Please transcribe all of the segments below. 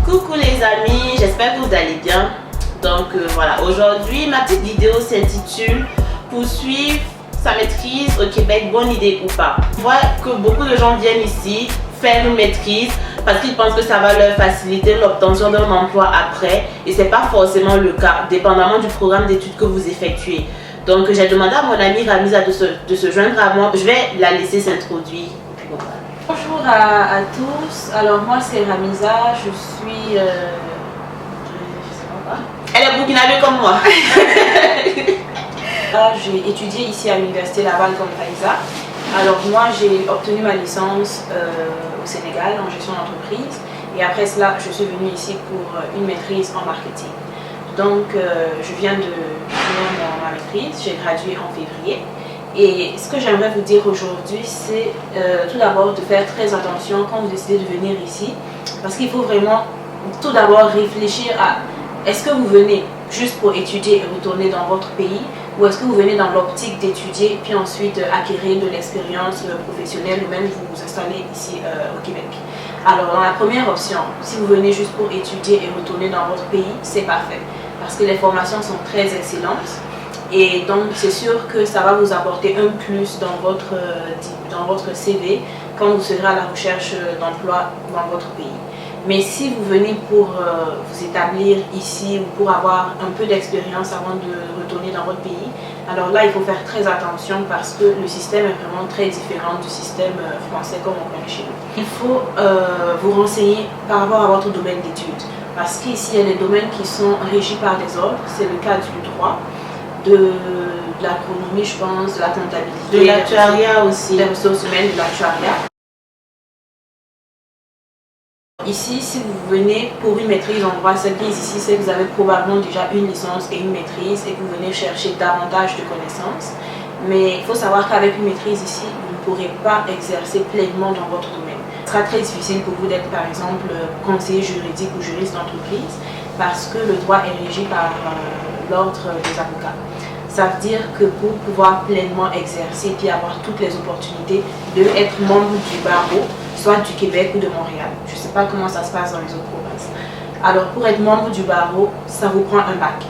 Coucou les amis, j'espère que vous allez bien. Donc voilà, aujourd'hui ma petite vidéo s'intitule Poursuivre sa maîtrise au Québec, bonne idée ou pas. On voit que beaucoup de gens viennent ici faire une maîtrise parce qu'ils pensent que ça va leur faciliter l'obtention d'un emploi après, et c'est pas forcément le cas, dépendamment du programme d'études que vous effectuez. Donc j'ai demandé à mon amie Ramiza de se joindre à moi. Je vais la laisser s'introduire. Bonjour à tous, alors moi c'est Ramiza, je suis... je sais pas. Elle est burkinabé comme moi. J'ai étudié ici à l'université Laval comme Faiza. Alors moi j'ai obtenu ma licence au Sénégal en gestion d'entreprise, et après cela je suis venue ici pour une maîtrise en marketing. Donc je viens de finir ma maîtrise, j'ai gradué en février. Et ce que j'aimerais vous dire aujourd'hui, c'est tout d'abord de faire très attention quand vous décidez de venir ici, parce qu'il faut vraiment tout d'abord réfléchir à est-ce que vous venez juste pour étudier et retourner dans votre pays, ou est-ce que vous venez dans l'optique d'étudier puis ensuite acquérir de l'expérience professionnelle ou même vous installer ici au Québec. Alors dans la première option, si vous venez juste pour étudier et retourner dans votre pays, c'est parfait parce que les formations sont très excellentes. Et donc c'est sûr que ça va vous apporter un plus dans votre CV quand vous serez à la recherche d'emploi dans votre pays. Mais si vous venez pour vous établir ici ou pour avoir un peu d'expérience avant de retourner dans votre pays, alors là il faut faire très attention parce que le système est vraiment très différent du système français comme on connaît chez nous. Il faut vous renseigner par rapport à votre domaine d'études, parce qu'ici il y a des domaines qui sont régis par des ordres, c'est le cas du droit, de l'agronomie, je pense, de la comptabilité, de l'actuariat aussi, des ressources humaines, de l'actuariat. Ici, si vous venez pour une maîtrise en droit, ce qui est ici, c'est que vous avez probablement déjà une licence et une maîtrise et que vous venez chercher davantage de connaissances. Mais il faut savoir qu'avec une maîtrise ici, vous ne pourrez pas exercer pleinement dans votre domaine. Ce sera très difficile pour vous d'être par exemple conseiller juridique ou juriste d'entreprise parce que le droit est régi par l'ordre des avocats. Ça veut dire que pour pouvoir pleinement exercer et avoir toutes les opportunités de être membre du barreau, soit du Québec ou de Montréal. Je ne sais pas comment ça se passe dans les autres provinces. Alors pour être membre du barreau, ça vous prend un bac.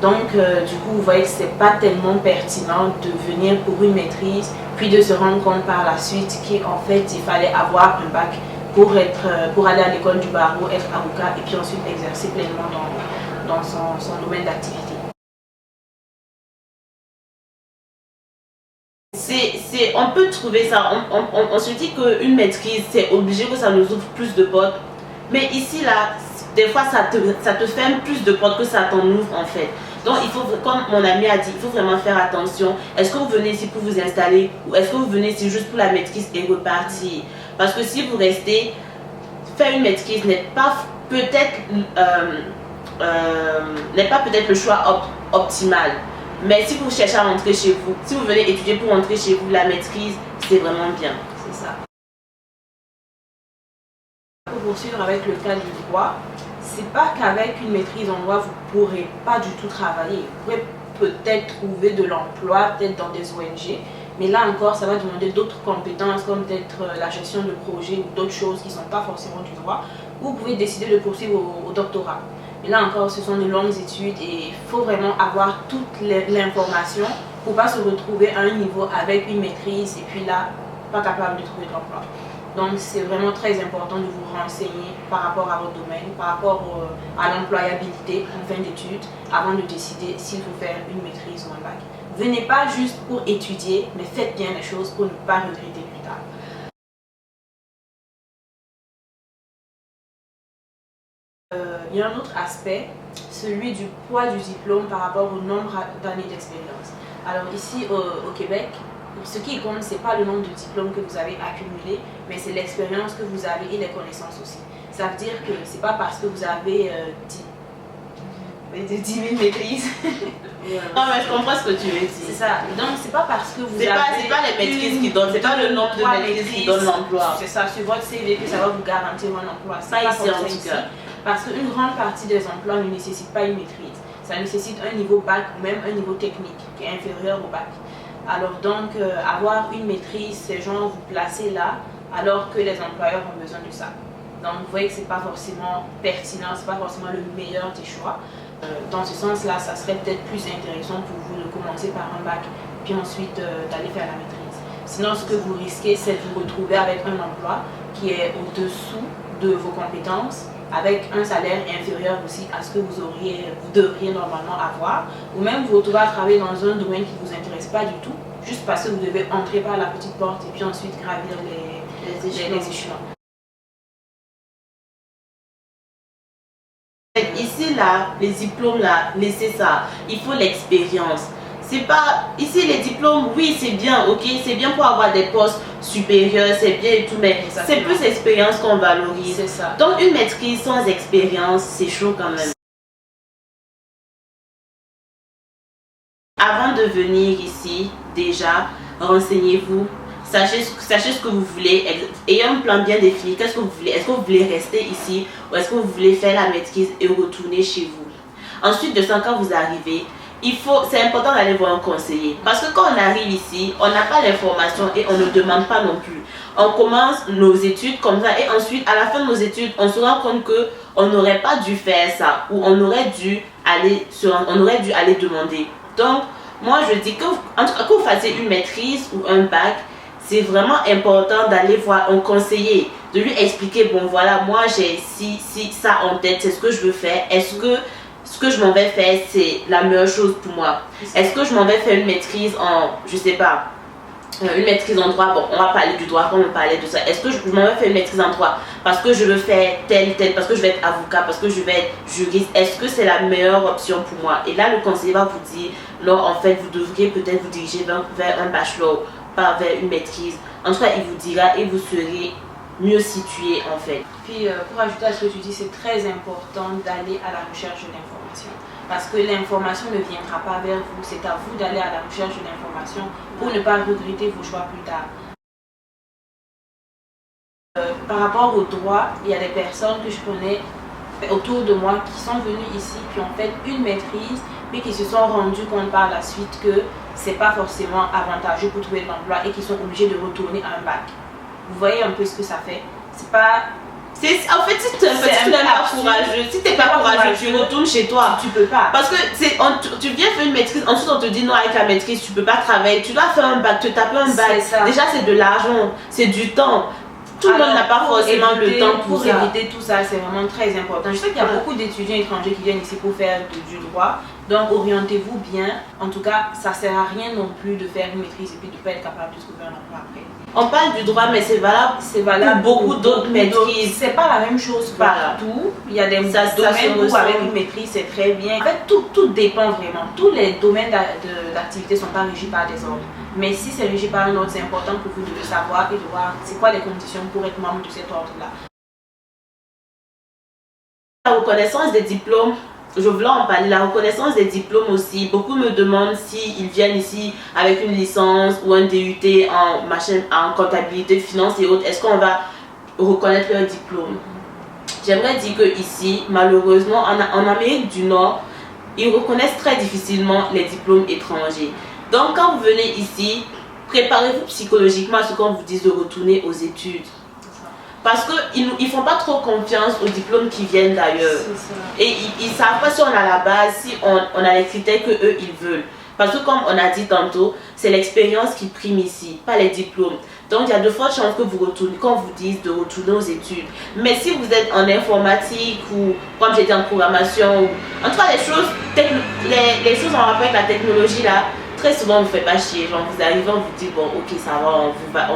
Donc du coup, vous voyez que ce n'est pas tellement pertinent de venir pour une maîtrise, puis de se rendre compte par la suite qu'en fait, il fallait avoir un bac pour aller à l'école du barreau, être avocat et puis ensuite exercer pleinement dans son domaine d'activité. On peut trouver ça, on se dit qu'une maîtrise, c'est obligé que ça nous ouvre plus de portes. Mais ici, là, des fois, ça te ferme plus de portes que ça t'en ouvre en fait. Donc, il faut, comme mon ami a dit, il faut vraiment faire attention. Est-ce que vous venez ici pour vous installer ou est-ce que vous venez ici juste pour la maîtrise et repartir? Parce que si vous restez, faire une maîtrise n'est pas peut-être le choix optimal. Mais si vous cherchez à rentrer chez vous, si vous venez étudier pour rentrer chez vous, la maîtrise, c'est vraiment bien. C'est ça. Pour poursuivre avec le cas du droit, c'est pas qu'avec une maîtrise en droit, vous ne pourrez pas du tout travailler. Vous pourrez peut-être trouver de l'emploi, peut-être dans des ONG, mais là encore, ça va demander d'autres compétences, comme peut-être la gestion de projet ou d'autres choses qui ne sont pas forcément du droit, ou vous pouvez décider de poursuivre au doctorat. Et là encore, ce sont de longues études et il faut vraiment avoir toute l'information pour ne pas se retrouver à un niveau avec une maîtrise et puis là, pas capable de trouver de l'emploi. Donc c'est vraiment très important de vous renseigner par rapport à votre domaine, par rapport à l'employabilité en fin d'études, avant de décider s'il faut faire une maîtrise ou un bac. Venez pas juste pour étudier, mais faites bien les choses pour ne pas regretter plus tard. Il y a un autre aspect, celui du poids du diplôme par rapport au nombre d'années d'expérience. Alors ici au Québec, ce qui compte, ce n'est pas le nombre de diplômes que vous avez accumulé, mais c'est l'expérience que vous avez et les connaissances aussi. Ça veut dire que ce n'est pas parce que vous avez 10 000 maîtrises. Non mais je comprends ce que tu veux dire. C'est ça. Donc c'est pas parce que vous avez... C'est pas les maîtrises qui donnent, c'est pas le nombre de maîtrises qui donnent l'emploi. C'est ça, sur votre CV que ça va vous garantir un emploi. Ça ici en tout cas. Parce qu'une grande partie des emplois ne nécessite pas une maîtrise. Ça nécessite un niveau bac ou même un niveau technique qui est inférieur au bac. Alors donc, avoir une maîtrise, c'est genre vous placer là, alors que les employeurs ont besoin de ça. Donc vous voyez que c'est pas forcément pertinent, c'est pas forcément le meilleur des choix. Dans ce sens-là, ça serait peut-être plus intéressant pour vous de commencer par un bac, puis ensuite d'aller faire la maîtrise. Sinon, ce que vous risquez, c'est de vous retrouver avec un emploi qui est au-dessous de vos compétences, avec un salaire inférieur aussi à ce que vous devriez normalement avoir, ou même vous retrouver à travailler dans un domaine qui ne vous intéresse pas du tout, juste parce que vous devez entrer par la petite porte et puis ensuite gravir les échelons. Ici, là, les diplômes, là, laissez ça. Il faut l'expérience. C'est pas... Ici, les diplômes, oui, c'est bien, ok? C'est bien pour avoir des postes supérieurs, c'est bien et tout, mais c'est plus l'expérience qu'on valorise. C'est ça. Donc, une maîtrise sans expérience, c'est chaud quand même. Avant de venir ici, déjà, renseignez-vous. Sachez ce que vous voulez, ayez un plan bien défini. Qu'est-ce que vous voulez? Est-ce que vous voulez rester ici ou est-ce que vous voulez faire la maîtrise et retourner chez vous? Ensuite de ça, quand vous arrivez, c'est important d'aller voir un conseiller. Parce que quand on arrive ici, on n'a pas l'information et on ne demande pas non plus. On commence nos études comme ça et ensuite, à la fin de nos études, on se rend compte qu'on n'aurait pas dû faire ça ou on aurait dû aller demander. Donc, moi je dis en tout cas, que vous fassiez une maîtrise ou un bac, c'est vraiment important d'aller voir un conseiller, de lui expliquer, bon voilà, moi j'ai ça en tête, c'est ce que je veux faire. Est-ce que ce que je m'en vais faire, c'est la meilleure chose pour moi? Est-ce que je m'en vais faire une maîtrise en, je sais pas, une maîtrise en droit? Bon, on va parler du droit, quand on parlait de ça. Est-ce que je m'en vais faire une maîtrise en droit parce que je veux faire tel, parce que je vais être avocat, parce que je vais être juriste? Est-ce que c'est la meilleure option pour moi? Et là, le conseiller va vous dire, non, en fait, vous devriez peut-être vous diriger vers un bachelor, pas vers une maîtrise. En tout cas, il vous dira et vous serez mieux situé en fait. Puis pour ajouter à ce que tu dis, c'est très important d'aller à la recherche de l'information. Parce que l'information ne viendra pas vers vous, c'est à vous d'aller à la recherche de l'information pour ne pas regretter vos choix plus tard. Par rapport au droit, il y a des personnes que je connais autour de moi qui sont venues ici, qui ont fait une maîtrise, mais qui se sont rendues compte par la suite que c'est pas forcément avantageux pour trouver de l'emploi et qui sont obligés de retourner à un bac. Vous voyez un peu ce que ça fait. C'est pas... En fait, si tu n'es pas courageux, si tu n'es pas courageux, tu retournes chez toi. Tu peux pas. Parce que tu viens faire une maîtrise, ensuite on te dit non, avec la maîtrise, tu peux pas travailler. Tu dois faire un bac, te taper un bac. Déjà, c'est de l'argent, c'est du temps. Tout le monde n'a pas forcément le temps pour ça. Éviter tout ça, c'est vraiment très important. Je sais qu'il y a beaucoup d'étudiants étrangers qui viennent ici pour faire du droit. Donc orientez-vous bien. En tout cas, ça ne sert à rien non plus de faire une maîtrise et puis de ne pas être capable de trouver un emploi après. On parle du droit, mais c'est valable pour beaucoup d'autres maîtrises. C'est pas la même chose partout. Il y a des domaines où avec une maîtrise c'est très bien. En fait, tout dépend vraiment. Tous les domaines d'activité ne sont pas régis par des ordres. Mais si c'est régi par un ordre, c'est important pour vous de le savoir et de voir c'est quoi les conditions pour être membre de cet ordre-là. La reconnaissance des diplômes, je voulais en parler, la reconnaissance des diplômes aussi. Beaucoup me demandent s'ils viennent ici avec une licence ou un DUT en comptabilité, finance et autres. Est-ce qu'on va reconnaître leur diplôme? J'aimerais dire que ici, malheureusement, en Amérique du Nord, ils reconnaissent très difficilement les diplômes étrangers. Donc quand vous venez ici, préparez-vous psychologiquement à ce qu'on vous dise de retourner aux études. Parce qu'ils ne font pas trop confiance aux diplômes qui viennent d'ailleurs. Et ils ne savent pas si on a la base, si on a les critères qu'eux ils veulent. Parce que comme on a dit tantôt, c'est l'expérience qui prime ici, pas les diplômes. Donc il y a de fortes chances que vous retournez, qu'on vous dise de retourner aux études. Mais si vous êtes en informatique ou comme j'ai dit en programmation, en tout cas les choses en rapport avec la technologie là, très souvent on ne vous fait pas chier. Genre vous arrivez, on vous dit bon ok ça va,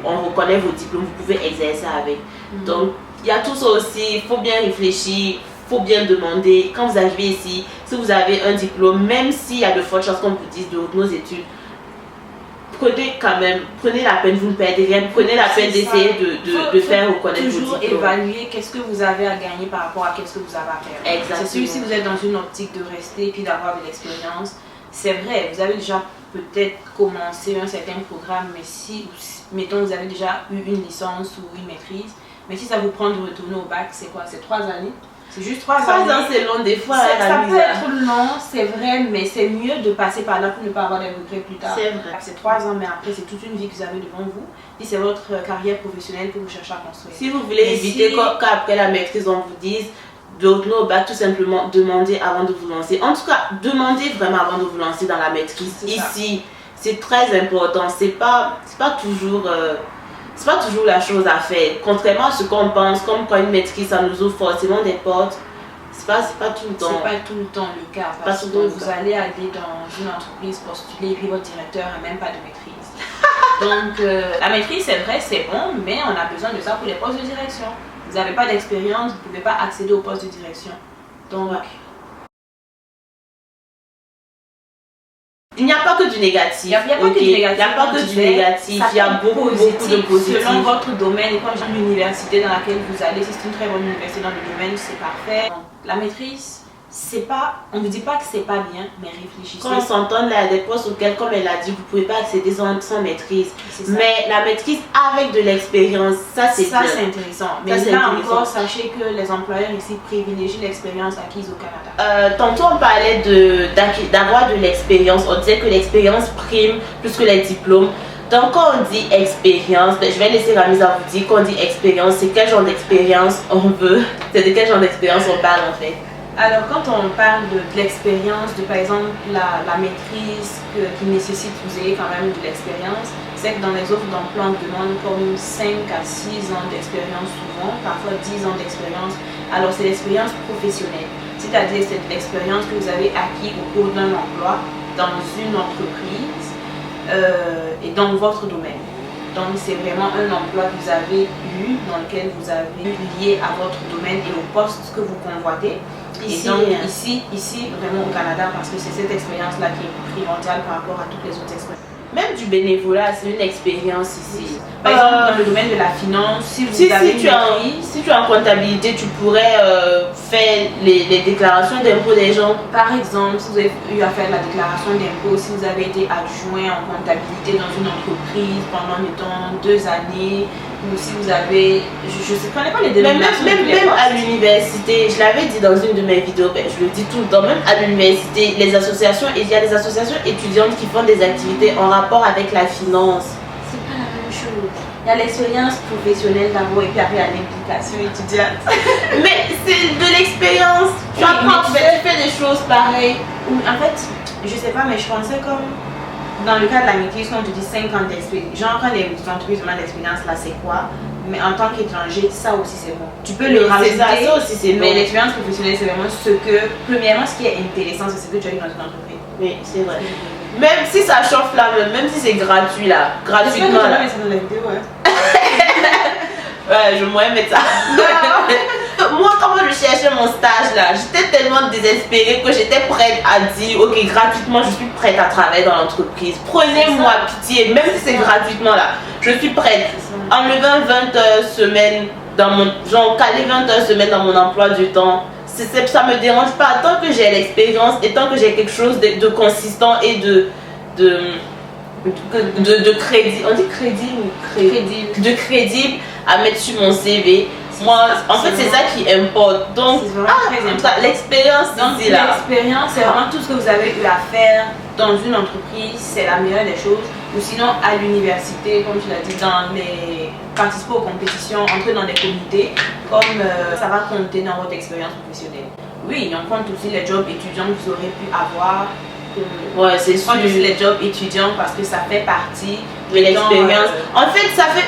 on reconnaît vos diplômes, vous pouvez exercer avec. Donc il y a tout ça aussi, il faut bien réfléchir, il faut bien demander. Quand vous arrivez ici, si vous avez un diplôme, même s'il y a de fortes chances qu'on vous dise de retourner aux études, prenez la peine, vous ne perdez rien, prenez la peine d'essayer de faire reconnaître vos diplômes. Toujours évaluer qu'est-ce que vous avez à gagner par rapport à qu'est-ce que vous avez à perdre. Exactement. C'est sûr, si vous êtes dans une optique de rester et puis d'avoir de l'expérience, c'est vrai, vous avez déjà peut-être commencé un certain programme, mais si, mettons, vous avez déjà eu une licence ou une maîtrise, mais si ça vous prend de retourner au bac, c'est quoi? C'est 3 années? C'est juste 3 3 années. ans, c'est long des fois. Ça peut être long, c'est vrai, mais c'est mieux de passer par là pour ne pas avoir des regrets plus tard. C'est vrai. C'est 3 ans, mais après, c'est toute une vie que vous avez devant vous. Puis c'est votre carrière professionnelle que vous cherchez à construire. Si vous voulez éviter qu'après la maîtrise, on vous dise de retourner au bac, tout simplement demandez avant de vous lancer. En tout cas, demandez vraiment avant de vous lancer dans la maîtrise. Ici, c'est très important. C'est pas toujours la chose à faire. Contrairement à ce qu'on pense, comme quand une maîtrise, ça nous ouvre forcément des portes. C'est pas tout le temps. C'est pas tout le temps le cas. Parce que vous allez aller dans une entreprise postuler et puis votre directeur n'a même pas de maîtrise. Donc la maîtrise, c'est vrai, c'est bon, mais on a besoin de ça pour les postes de direction. Vous n'avez pas d'expérience, vous ne pouvez pas accéder au poste de direction. Donc, il n'y a pas que du négatif. Il n'y a pas que du négatif. Il y a beaucoup de positifs. Selon votre domaine, et comme l'université dans laquelle vous allez, si c'est une très bonne université dans le domaine, c'est parfait. Donc, la maîtrise, c'est pas, on ne vous dit pas que c'est pas bien, mais réfléchissez. Quand on s'entend là, des postes auxquels, comme elle a dit, vous ne pouvez pas accéder sans maîtrise. Mais la maîtrise avec de l'expérience, ça c'est intéressant. Mais là encore, sachez que les employeurs ici privilégient l'expérience acquise au Canada. Tantôt on parlait d'avoir de l'expérience. On disait que l'expérience prime plus que les diplômes. Donc quand on dit expérience, je vais laisser Ramisa vous dire, quand on dit expérience, c'est quel genre d'expérience on veut. C'est de quel genre d'expérience on parle en fait. Alors quand on parle de l'expérience, de par exemple la maîtrise qui nécessite que vous ayez quand même de l'expérience, c'est que dans les offres d'emploi on demande comme 5 à 6 ans d'expérience souvent, parfois 10 ans d'expérience. Alors c'est l'expérience professionnelle, c'est-à-dire c'est l'expérience que vous avez acquis au cours d'un emploi dans une entreprise et dans votre domaine. Donc c'est vraiment un emploi que vous avez eu, dans lequel vous avez lié à votre domaine et au poste que vous convoitez. Ici, vraiment au Canada, parce que c'est cette expérience-là qui est primordiale par rapport à toutes les autres expériences. Même du bénévolat, c'est une expérience ici. Par exemple, dans le domaine de la finance, si tu es en comptabilité, tu pourrais faire les déclarations d'impôts des gens. Par exemple, si vous avez eu à faire la déclaration d'impôts, si vous avez été adjoint en comptabilité dans une entreprise pendant, mettons, 2 années, ou si vous avez, je ne connais pas les dénominations. Même à l'université, je l'avais dit dans une de mes vidéos, je le dis tout le temps, même à l'université, il y a des associations étudiantes qui font des activités en rapport avec la finance. C'est pas la même chose. Il y a l'expérience professionnelle d'abord et puis après il y a l'implication étudiante. Mais c'est de l'expérience. Tu apprends, tu fais des choses pareilles. En fait, je sais pas, mais je pensais comme dans le cas de la maîtrise, quand on te dit 5 ans d'expérience, genre quand les entreprises demandent l'expérience là, c'est quoi? Mais en tant qu'étranger, ça aussi c'est bon. Tu peux le rajouter, ça aussi c'est bon. Mais l'expérience professionnelle, c'est vraiment ce que, premièrement, ce qui est intéressant, c'est ce que tu as eu dans une entreprise. Oui, c'est vrai. Même si ça chauffe là, même si c'est gratuit là, gratuitement là. Dans la vidéo, ouais, je pourrais mettre ça. Moi, quand je cherchais mon stage là, j'étais tellement désespérée que j'étais prête à dire ok, gratuitement, je suis prête à travailler dans l'entreprise. Prenez-moi pitié, même si c'est gratuitement là, je suis prête. Enlever 20 heures semaine dans mon, genre caler 20 heures semaine dans mon emploi du temps, ça me dérange pas tant que j'ai l'expérience et tant que j'ai quelque chose de consistant et de crédit. On dit crédit ou de crédible à mettre sur mon CV. Moi, en fait, c'est ça qui importe. Donc, l'expérience, l'expérience, c'est vraiment tout ce que vous avez eu à faire dans une entreprise, c'est la meilleure des choses. Ou sinon, à l'université, comme tu l'as dit, participer aux compétitions, entrer dans des comités, comme ça va compter dans votre expérience professionnelle. Oui, on compte aussi les jobs étudiants que vous aurez pu avoir. Ouais, c'est sûr. Les jobs étudiants parce que ça fait partie de l'expérience. En fait, ça fait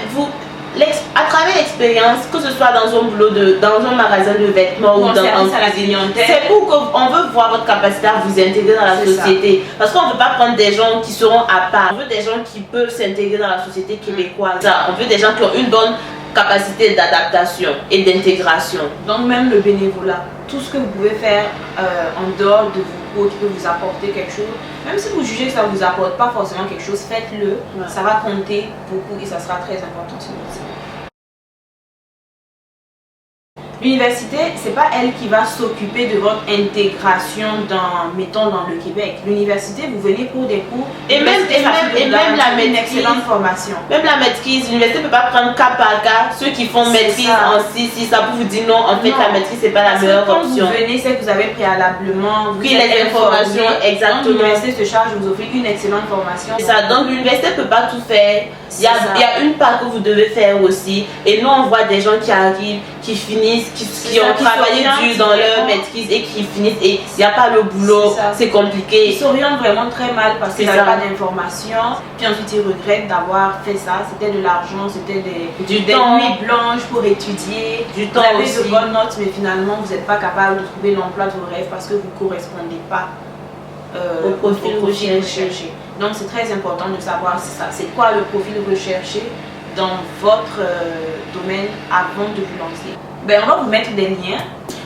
à travers l'expérience, que ce soit dans un boulot dans un magasin de vêtements ou dans un cuisine, c'est pour qu'on veut voir votre capacité à vous intégrer dans la société. Parce qu'on ne veut pas prendre des gens qui seront à part. On veut des gens qui peuvent s'intégrer dans la société québécoise. On veut des gens qui ont une bonne capacité d'adaptation et d'intégration. Donc même le bénévolat, tout ce que vous pouvez faire en dehors de vos cours qui peut vous apporter quelque chose, même si vous jugez que ça ne vous apporte pas forcément quelque chose, faites-le, ça va compter beaucoup et ça sera très important sur votre CV. L'université, c'est pas elle qui va s'occuper de votre intégration mettons, dans le Québec. L'université, vous venez pour des cours. Et même la maîtrise, une excellente formation. Même la maîtrise, l'université ne peut pas prendre cas par cas ceux qui font maîtrise en 6, ça pour vous dire non, en fait la maîtrise c'est pas la meilleure option. Quand vous venez, c'est que vous avez préalablement pris les informations, exactement. L'université se charge de vous offrir une excellente formation. C'est ça, donc l'université ne peut pas tout faire. Il y a une part que vous devez faire aussi. Et nous on voit des gens qui arrivent, qui finissent, qui ont travaillé dur dans leur maîtrise et qui finissent et il n'y a pas le boulot, c'est compliqué. Ils s'orientent vraiment très mal parce qu'ils n'avaient pas d'informations. Puis ensuite ils regrettent d'avoir fait ça. C'était de l'argent, c'était des nuits blanches pour étudier. Du temps vous avez aussi. de bonnes notes mais finalement vous n'êtes pas capable de trouver l'emploi de vos rêves parce que vous ne correspondez pas au profil recherché. Donc c'est très important de savoir c'est quoi le profil recherché dans votre domaine avant de vous lancer. Ben, on va vous mettre des liens.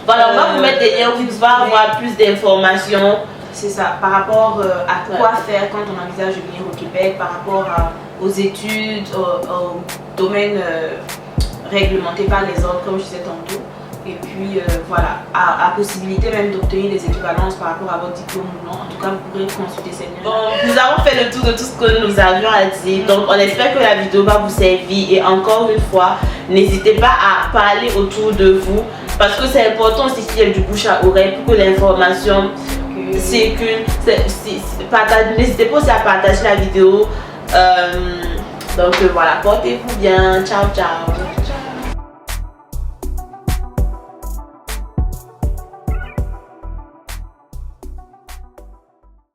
Voilà, on va vous mettre des liens où vous pouvez avoir plus d'informations. C'est ça, par rapport à quoi faire quand on envisage de venir au Québec, par rapport aux études, aux domaines réglementés par les ordres, comme je disais tantôt. Et puis voilà, à possibilité même d'obtenir des équivalences par rapport à votre diplôme ou non. En tout cas, vous pourrez consulter ces liens. Bon, nous avons fait le tour de tout ce que nous avions à dire. Donc, on espère que la vidéo va vous servir. Et encore une fois, n'hésitez pas à parler autour de vous. Parce que c'est important aussi qu'il y ait du bouche à oreille pour que l'information circule. N'hésitez pas aussi à partager la vidéo. Donc voilà, portez-vous bien. Ciao, ciao.